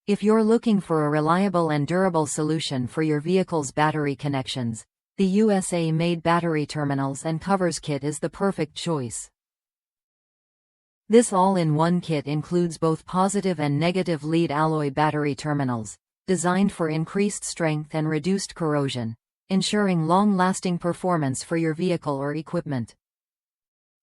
If you're looking for a reliable and durable solution for your vehicle's battery connections, the USA-made battery terminals and covers kit is the perfect choice. This all-in-one kit includes both positive and negative lead alloy battery terminals, designed for increased strength and reduced corrosion, ensuring long-lasting performance for your vehicle or equipment.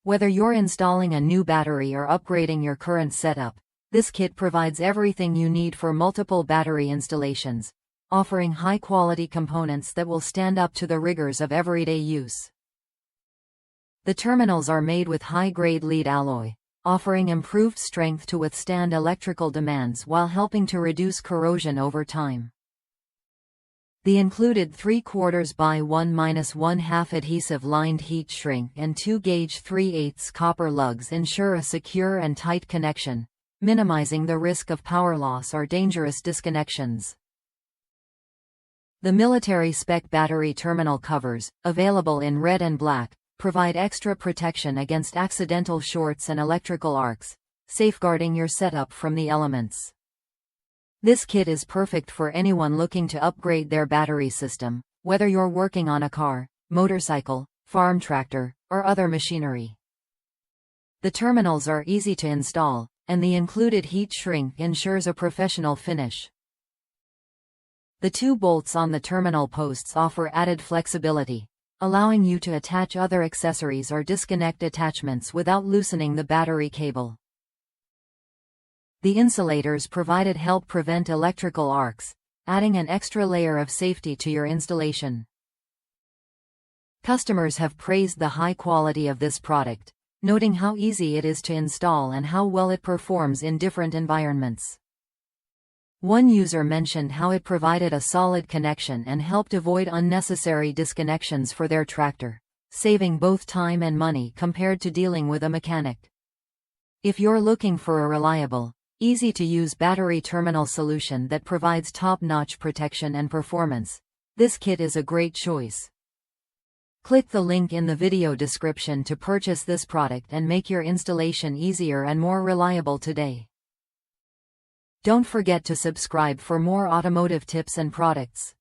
Whether you're installing a new battery or upgrading your current setup, this kit provides everything you need for multiple battery installations, offering high-quality components that will stand up to the rigors of everyday use. The terminals are made with high-grade lead alloy, offering improved strength to withstand electrical demands while helping to reduce corrosion over time. The included 3/4 by 1-1/2 adhesive-lined heat shrink and 2-gauge 3/8 copper lugs ensure a secure and tight connection, minimizing the risk of power loss or dangerous disconnections. The military-spec battery terminal covers, available in red and black, provide extra protection against accidental shorts and electrical arcs, safeguarding your setup from the elements. This kit is perfect for anyone looking to upgrade their battery system, whether you're working on a car, motorcycle, farm tractor, or other machinery. The terminals are easy to install, and the included heat shrink ensures a professional finish. The 2 bolts on the terminal posts offer added flexibility, allowing you to attach other accessories or disconnect attachments without loosening the battery cable. The insulators provided help prevent electrical arcs, adding an extra layer of safety to your installation. Customers have praised the high quality of this product, noting how easy it is to install and how well it performs in different environments. One user mentioned how it provided a solid connection and helped avoid unnecessary disconnections for their tractor, saving both time and money compared to dealing with a mechanic. If you're looking for a reliable, easy-to-use battery terminal solution that provides top-notch protection and performance, this kit is a great choice. Click the link in the video description to purchase this product and make your installation easier and more reliable today. Don't forget to subscribe for more automotive tips and products.